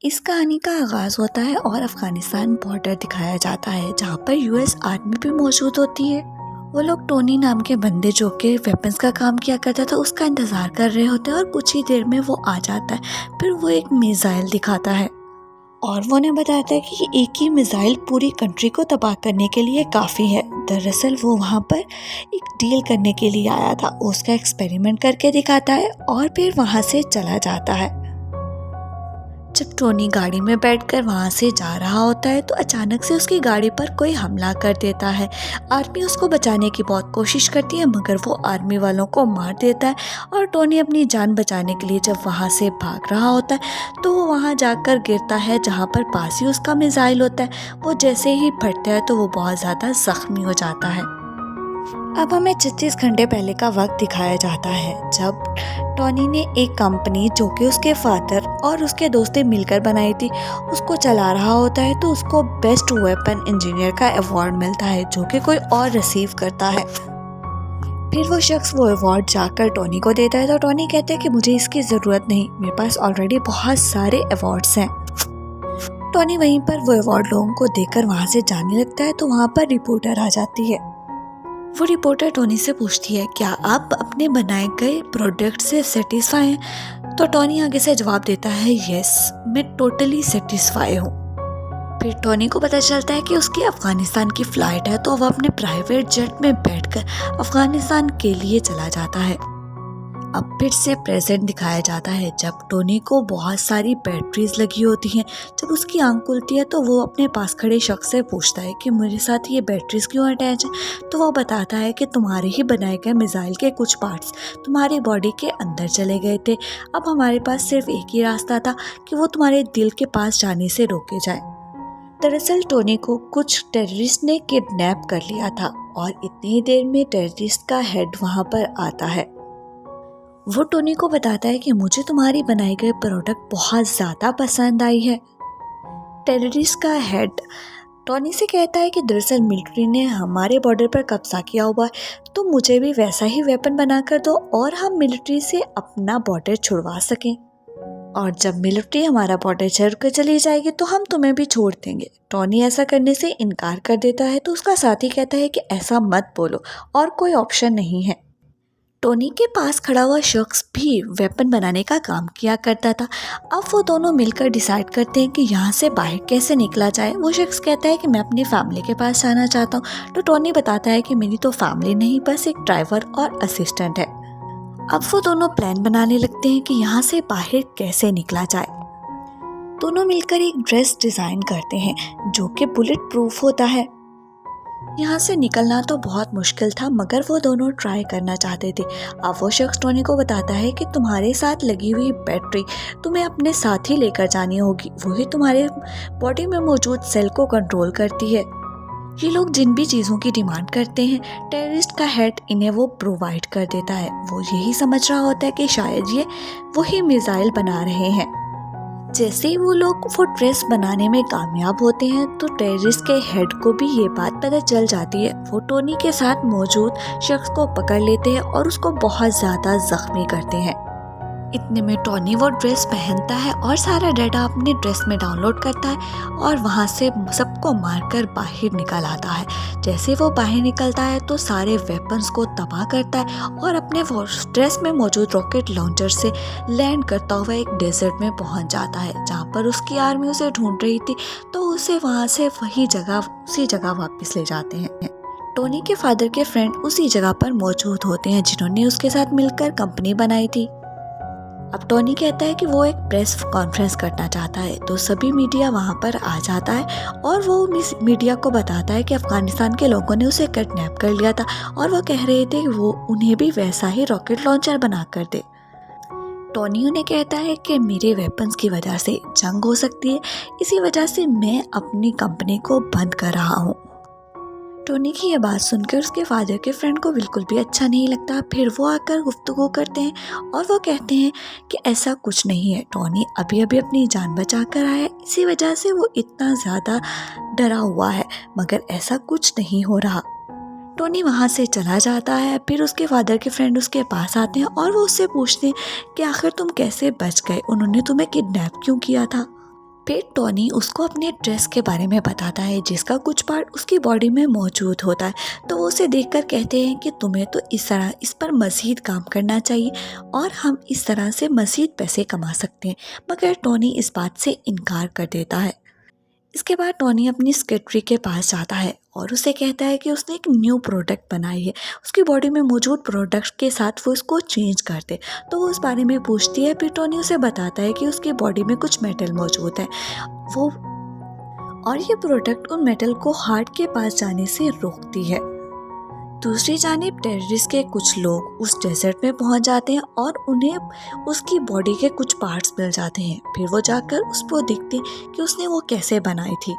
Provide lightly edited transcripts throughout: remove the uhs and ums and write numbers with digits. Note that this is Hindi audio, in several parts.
इस कहानी का आगाज़ होता है और अफ़गानिस्तान बॉर्डर दिखाया जाता है जहाँ पर यूएस आर्मी भी मौजूद होती है। वो लोग टोनी नाम के बंदे जो कि वेपन्स का काम किया करता था उसका इंतज़ार कर रहे होते हैं और कुछ ही देर में वो आ जाता है। फिर वो एक मिसाइल दिखाता है और वो उन्हें बताता है कि एक ही मिसाइल पूरी कंट्री को तबाह करने के लिए काफ़ी है। दरअसल वो वहाँ पर एक डील करने के लिए आया था, उसका एक्सपेरिमेंट करके दिखाता है और फिर वहाँ से चला जाता है। जब टोनी गाड़ी में बैठकर वहाँ से जा रहा होता है तो अचानक से उसकी गाड़ी पर कोई हमला कर देता है। आर्मी उसको बचाने की बहुत कोशिश करती है मगर वो आर्मी वालों को मार देता है और टोनी अपनी जान बचाने के लिए जब वहाँ से भाग रहा होता है तो वो वहाँ जाकर गिरता है जहाँ पर पास ही उसका मिसाइल होता है। वो जैसे ही फटता है तो वो बहुत ज़्यादा ज़ख्मी हो जाता है। अब हमें 36 घंटे पहले का वक्त दिखाया जाता है जब टोनी ने एक कंपनी जो कि उसके फादर और उसके दोस्त ने मिलकर बनाई थी उसको चला रहा होता है तो उसको बेस्ट वेपन इंजीनियर का अवार्ड मिलता है जो कि कोई और रिसीव करता है। फिर वो शख्स वो अवार्ड जाकर टोनी को देता है तो टोनी कहता है कि मुझे इसकी ज़रूरत नहीं, मेरे पास ऑलरेडी बहुत सारे अवार्ड्स हैं। टोनी वहीं पर वो अवार्ड लोगों को देकर वहाँ से जाने लगता है तो वहाँ पर रिपोर्टर आ जाती है। वो रिपोर्टर टोनी से पूछती है क्या आप अपने बनाए गए प्रोडक्ट से सेटिस्फाई हैं? तो टोनी आगे से जवाब देता है यस, मैं टोटली सेटिस्फाई हूँ। फिर टोनी को पता चलता है कि उसकी अफ़गानिस्तान की फ़्लाइट है तो वह अपने प्राइवेट जेट में बैठकर अफ़गानिस्तान के लिए चला जाता है। अब फिर से प्रेजेंट दिखाया जाता है जब टोनी को बहुत सारी बैटरीज लगी होती हैं। जब उसकी आंख खुलती है तो वो अपने पास खड़े शख्स से पूछता है कि मेरे साथ ये बैटरीज क्यों अटैच है। तो वो बताता है कि तुम्हारे ही बनाए गए मिसाइल के कुछ पार्ट्स तुम्हारी बॉडी के अंदर चले गए थे। अब हमारे पास सिर्फ एक ही रास्ता था कि वो तुम्हारे दिल के पास जाने से रोके जाए। दरअसल टोनी को कुछ टेररिस्ट ने किडनैप कर लिया था और इतनी ही देर में टेररिस्ट का हेड वहाँ पर आता है। वो टोनी को बताता है कि मुझे तुम्हारी बनाई गई प्रोडक्ट बहुत ज़्यादा पसंद आई है। टेररिस्ट का हेड टोनी से कहता है कि दरअसल मिलिट्री ने हमारे बॉर्डर पर कब्जा किया हुआ है तो मुझे भी वैसा ही वेपन बना कर दो और हम मिलिट्री से अपना बॉर्डर छुड़वा सकें, और जब मिलिट्री हमारा बॉर्डर छोड़ कर चली जाएगी तो हम तुम्हें भी छोड़ देंगे। टोनी ऐसा करने से इनकार कर देता है तो उसका साथी कहता है कि ऐसा मत बोलो और कोई ऑप्शन नहीं है। टोनी के पास खड़ा हुआ शख्स भी वेपन बनाने का काम किया करता था। अब वो दोनों मिलकर डिसाइड करते हैं कि यहाँ से बाहर कैसे निकला जाए। वो शख्स कहता है कि मैं अपनी फैमिली के पास जाना चाहता हूँ तो टोनी बताता है कि मेरी तो फैमिली नहीं बस एक ड्राइवर और असिस्टेंट है। अब वो दोनों प्लान बनाने लगते हैं कि यहाँ से बाहर कैसे निकला जाए। दोनों मिलकर एक ड्रेस डिज़ाइन करते हैं जो कि बुलेट प्रूफ होता है। यहाँ से निकलना तो बहुत मुश्किल था मगर वो दोनों ट्राई करना चाहते थे। अब वो शख्स टोनी को बताता है कि तुम्हारे साथ लगी हुई बैटरी तुम्हें अपने साथ ही लेकर जानी होगी, वही तुम्हारे बॉडी में मौजूद सेल को कंट्रोल करती है। ये लोग जिन भी चीज़ों की डिमांड करते हैं टेररिस्ट का हेड इन्हें वो प्रोवाइड कर देता है। वो यही समझ रहा होता है कि शायद ये वही मिसाइल बना रहे हैं। जैसे ही वो लोग वो ड्रेस बनाने में कामयाब होते हैं तो टेररिस्ट के हेड को भी ये बात पता चल जाती है। वो टोनी के साथ मौजूद शख्स को पकड़ लेते हैं और उसको बहुत ज़्यादा जख्मी करते हैं। इतने में टोनी वो ड्रेस पहनता है और सारा डाटा अपने ड्रेस में डाउनलोड करता है और वहाँ से सबको मारकर बाहर निकल आता है। जैसे वो बाहर निकलता है तो सारे वेपन्स को तबाह करता है और अपने वो ड्रेस में मौजूद रॉकेट लॉन्चर से लैंड करता हुआ एक डेजर्ट में पहुँच जाता है जहाँ पर उसकी आर्मी उसे ढूंढ रही थी तो उसे वहाँ से उसी जगह वापस ले जाते हैं। टोनी के फादर के फ्रेंड उसी जगह पर मौजूद होते हैं जिन्होंने उसके साथ मिलकर कंपनी बनाई थी। अब टोनी कहता है कि वो एक प्रेस कॉन्फ्रेंस करना चाहता है तो सभी मीडिया वहाँ पर आ जाता है और वो मीडिया को बताता है कि अफ़गानिस्तान के लोगों ने उसे किडनैप कर लिया था और वो कह रहे थे कि वो उन्हें भी वैसा ही रॉकेट लॉन्चर बना कर दे। टोनी उन्हें कहता है कि मेरे वेपन्स की वजह से जंग हो सकती है, इसी वजह से मैं अपनी कंपनी को बंद कर रहा हूँ। टोनी की यह बात सुनकर उसके फादर के फ्रेंड को बिल्कुल भी अच्छा नहीं लगता। फिर वो आकर गुफ्तगू करते हैं और वो कहते हैं कि ऐसा कुछ नहीं है, टोनी अभी अभी अपनी जान बचा कर आया है, इसी वजह से वो इतना ज़्यादा डरा हुआ है, मगर ऐसा कुछ नहीं हो रहा। टोनी वहाँ से चला जाता है। फिर उसके फादर के फ्रेंड उसके पास आते हैं और वो उससे पूछते हैं कि आखिर तुम कैसे बच गए, उन्होंने तुम्हें किडनैप क्यों किया था। फिर टोनी उसको अपने ड्रेस के बारे में बताता है जिसका कुछ पार्ट उसकी बॉडी में मौजूद होता है। तो वो उसे देखकर कहते हैं कि तुम्हें तो इस पर मज़ीद काम करना चाहिए और हम इस तरह से मज़ीद पैसे कमा सकते हैं। मगर टोनी इस बात से इनकार कर देता है। इसके बाद टोनी अपनी सेक्रेटरी के पास जाता है और उसे कहता है कि उसने एक न्यू प्रोडक्ट बनाई है, उसकी बॉडी में मौजूद प्रोडक्ट के साथ वो इसको चेंज कर दे। तो वो उस बारे में पूछती है। फिर टोनी उसे बताता है कि उसकी बॉडी में कुछ मेटल मौजूद है वो और ये प्रोडक्ट उन मेटल को हार्ट के पास जाने से रोकती है। दूसरी जानिब टेररिस्ट के कुछ लोग उस डेजर्ट में पहुंच जाते हैं और उन्हें उसकी बॉडी के कुछ पार्ट्स मिल जाते हैं। फिर वो जाकर उसको देखते हैं कि उसने वो कैसे बनाई थी।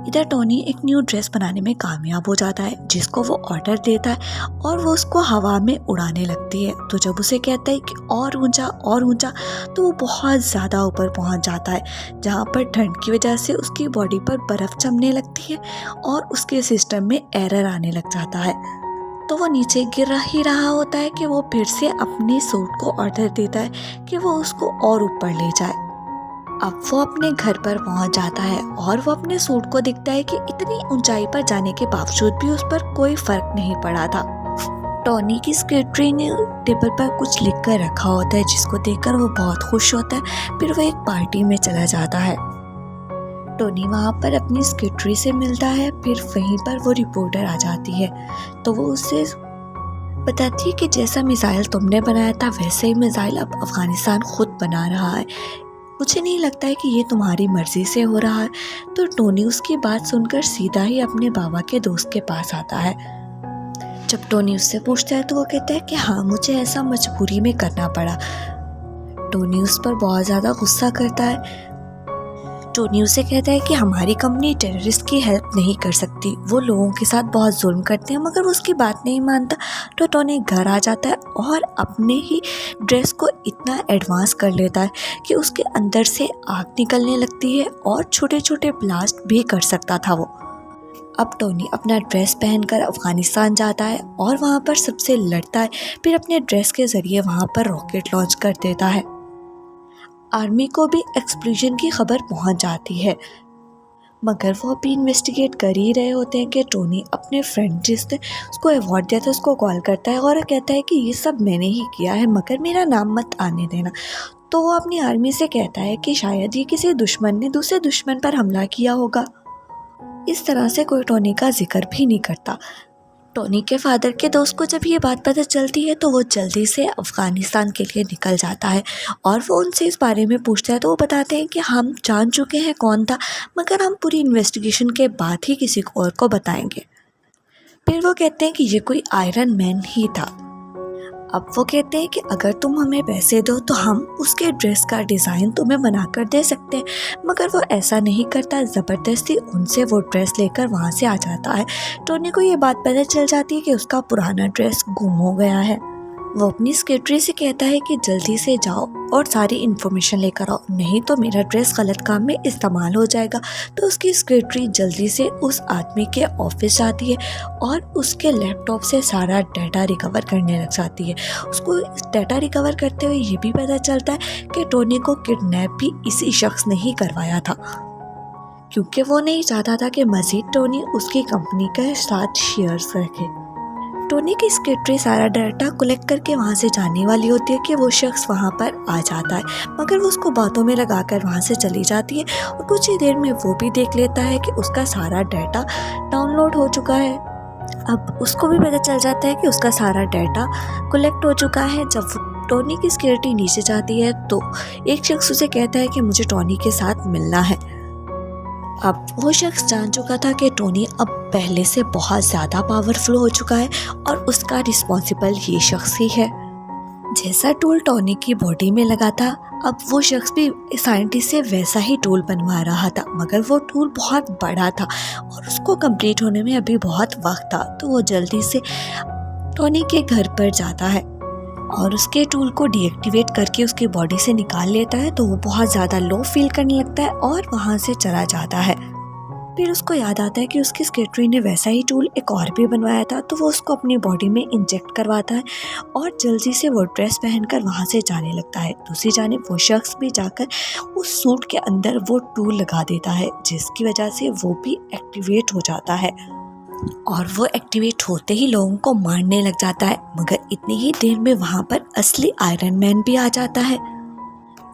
इधर टोनी एक न्यू ड्रेस बनाने में कामयाब हो जाता है जिसको वो ऑर्डर देता है और वो उसको हवा में उड़ाने लगती है। तो जब उसे कहता है कि और ऊंचा, तो वो बहुत ज़्यादा ऊपर पहुंच जाता है जहां पर ठंड की वजह से उसकी बॉडी पर बर्फ़ जमने लगती है और उसके सिस्टम में एरर आने लग जाता है। तो वो नीचे गिर ही रहा होता है कि वो फिर से अपने सूट को ऑर्डर देता है कि वो उसको और ऊपर ले जाए। अब वो अपने घर पर पहुंच जाता है और वो अपने सूट को देखता है कि इतनी ऊंचाई पर जाने के बावजूद भी उस पर कोई फर्क नहीं पड़ा था। टोनी की सेक्रेटरी ने टेबल पर कुछ लिख कर रखा होता है जिसको देखकर वो बहुत खुश होता है। फिर वो एक पार्टी में चला जाता है। टोनी वहाँ पर अपनी सेक्रेटरी से मिलता है। फिर वहीं पर वो रिपोर्टर आ जाती है। तो वो उससे बताती है कि जैसा मिसाइल तुमने बनाया था वैसे ही मिसाइल अब अफगानिस्तान खुद बना रहा है। मुझे नहीं लगता है कि ये तुम्हारी मर्जी से हो रहा है। तो टोनी उसकी बात सुनकर सीधा ही अपने बाबा के दोस्त के पास आता है। जब टोनी उससे पूछता है तो वो कहता है कि हाँ, मुझे ऐसा मजबूरी में करना पड़ा। टोनी उस पर बहुत ज़्यादा गुस्सा करता है। टोनी उसे कहता है कि हमारी कंपनी टेररिस्ट की हेल्प नहीं कर सकती, वो लोगों के साथ बहुत जुल्म करते हैं, मगर वो उसकी बात नहीं मानता। तो टोनी घर आ जाता है और अपने ही ड्रेस को इतना एडवांस कर लेता है कि उसके अंदर से आग निकलने लगती है और छोटे छोटे ब्लास्ट भी कर सकता था वो। अब टोनी अपना ड्रेस पहनकर अफगानिस्तान जाता है और वहाँ पर सबसे लड़ता है। फिर अपने ड्रेस के ज़रिए वहाँ पर रॉकेट लॉन्च कर देता है। आर्मी को भी एक्सप्लोजन की खबर पहुंच जाती है, मगर वो अभी इन्वेस्टिगेट कर ही रहे होते हैं कि टोनी अपने फ्रेंड जिसने उसको अवार्ड दिया था उसको कॉल करता है और कहता है कि ये सब मैंने ही किया है, मगर मेरा नाम मत आने देना। तो वो अपनी आर्मी से कहता है कि शायद ये किसी दुश्मन ने दूसरे दुश्मन पर हमला किया होगा। इस तरह से कोई टोनी का जिक्र भी नहीं करता। टोनी के फादर के दोस्त को जब ये बात पता चलती है तो वो जल्दी से अफ़गानिस्तान के लिए निकल जाता है और वो उनसे इस बारे में पूछता है। तो वो बताते हैं कि हम जान चुके हैं कौन था, मगर हम पूरी इन्वेस्टिगेशन के बाद ही किसी और को बताएंगे। फिर वो कहते हैं कि ये कोई आयरन मैन ही था। अब वो कहते हैं कि अगर तुम हमें पैसे दो तो हम उसके ड्रेस का डिज़ाइन तुम्हें बनाकर दे सकते हैं, मगर वो ऐसा नहीं करता। ज़बरदस्ती उनसे वो ड्रेस लेकर वहाँ से आ जाता है। टोनी को ये बात पता चल जाती है कि उसका पुराना ड्रेस गुम हो गया है। वो अपनी सेक्रेटरी से कहता है कि जल्दी से जाओ और सारी इन्फॉर्मेशन लेकर आओ, नहीं तो मेरा ड्रेस गलत काम में इस्तेमाल हो जाएगा। तो उसकी सेक्रेटरी जल्दी से उस आदमी के ऑफिस जाती है और उसके लैपटॉप से सारा डाटा रिकवर करने लग जाती है। उसको डाटा रिकवर करते हुए ये भी पता चलता है कि टोनी को किडनैप भी इसी शख्स ने ही करवाया था, क्योंकि वो नहीं चाहता था कि मज़ीद टोनी उसकी कंपनी के साथ शेयर्स रखे। टोनी की सेक्रेटरी सारा डाटा कलेक्ट करके वहाँ से जाने वाली होती है कि वो शख्स वहाँ पर आ जाता है, मगर वो उसको बातों में लगाकर वहाँ से चली जाती है और कुछ ही देर में वो भी देख लेता है कि उसका सारा डाटा डाउनलोड हो चुका है। अब उसको भी पता चल जाता है कि उसका सारा डाटा कलेक्ट हो चुका है। जब टोनी की सिक्योरिटी नीचे जाती है तो एक शख्स उसे कहता है कि मुझे टोनी के साथ मिलना है। अब वो शख्स जान चुका था कि टोनी अब पहले से बहुत ज़्यादा पावरफुल हो चुका है और उसका रिस्पॉन्सिबल ये शख्स ही है। जैसा टूल टोनी की बॉडी में लगा था, अब वो शख्स भी साइंटिस्ट से वैसा ही टूल बनवा रहा था, मगर वो टूल बहुत बड़ा था और उसको कंप्लीट होने में अभी बहुत वक्त था। तो वो जल्दी से टोनी के घर पर जाता है और उसके टूल को डीएक्टिवेट करके उसकी बॉडी से निकाल लेता है। तो वो बहुत ज़्यादा लो फील करने लगता है और वहाँ से चला जाता है। फिर उसको याद आता है कि उसकी सेक्रेटरी ने वैसा ही टूल एक और भी बनवाया था, तो वो उसको अपनी बॉडी में इंजेक्ट करवाता है और जल्दी से वो ड्रेस पहनकर वहाँ से जाने लगता है। दूसरी जानिब वो शख्स भी जाकर उस सूट के अंदर वो टूल लगा देता है, जिसकी वजह से वो भी एक्टिवेट हो जाता है और वो एक्टिवेट होते ही लोगों को मारने लग जाता है। मगर इतनी ही देर में वहाँ पर असली आयरन मैन भी आ जाता है।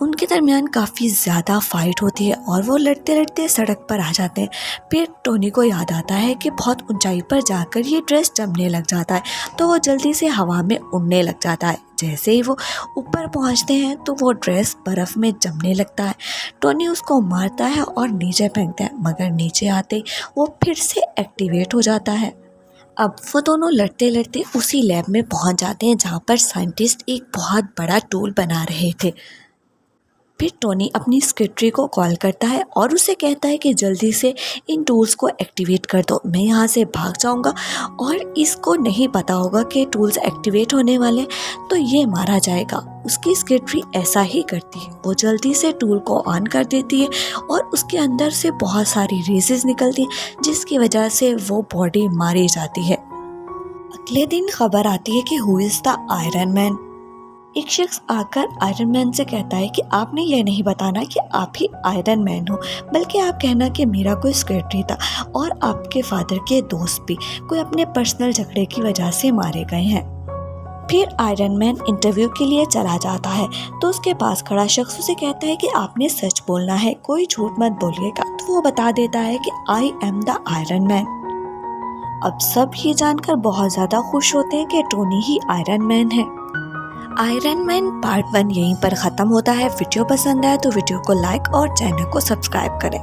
उनके दरमियान काफ़ी ज़्यादा फाइट होती है और वो लड़ते लड़ते सड़क पर आ जाते हैं। फिर टोनी को याद आता है कि बहुत ऊंचाई पर जाकर ये ड्रेस जमने लग जाता है, तो वो जल्दी से हवा में उड़ने लग जाता है। जैसे ही वो ऊपर पहुंचते हैं तो वो ड्रेस बर्फ़ में जमने लगता है। टोनी उसको मारता है और नीचे फेंकता है, मगर नीचे आते ही वो फिर से एक्टिवेट हो जाता है। अब वो दोनों लड़ते लड़ते उसी लैब में पहुंच जाते हैं जहाँ पर साइंटिस्ट एक बहुत बड़ा टूल बना रहे थे। फिर टोनी अपनी सेक्रेटरी को कॉल करता है और उसे कहता है कि जल्दी से इन टूल्स को एक्टिवेट कर दो, मैं यहाँ से भाग जाऊँगा और इसको नहीं पता होगा कि टूल्स एक्टिवेट होने वाले तो ये मारा जाएगा। उसकी सेक्रेटरी ऐसा ही करती है, वो जल्दी से टूल को ऑन कर देती है और उसके अंदर से बहुत सारी रेजेस निकलती हैं, जिसकी वजह से वो बॉडी मारी जाती है। अगले दिन खबर आती है कि who is the iron man. एक शख्स आकर आयरन मैन से कहता है कि आपने यह नहीं बताना कि आप ही आयरन मैन हो, बल्कि आप कहना कि मेरा कोई सेक्रेटरी था और आपके फादर के दोस्त भी कोई अपने पर्सनल झगड़े की वजह से मारे गए हैं। फिर आयरन मैन इंटरव्यू के लिए चला जाता है, तो उसके पास खड़ा शख्स उसे कहता है कि आपने सच बोलना है, कोई झूठ मत बोलिएगा। तो वो बता देता है कि I am the iron man. अब सब ये जानकर बहुत ज़्यादा खुश होते हैं कि टोनी ही आयरन मैन है। आयरन मैन पार्ट 1 यहीं पर ख़त्म होता है। वीडियो पसंद आए तो वीडियो को लाइक और चैनल को सब्सक्राइब करें।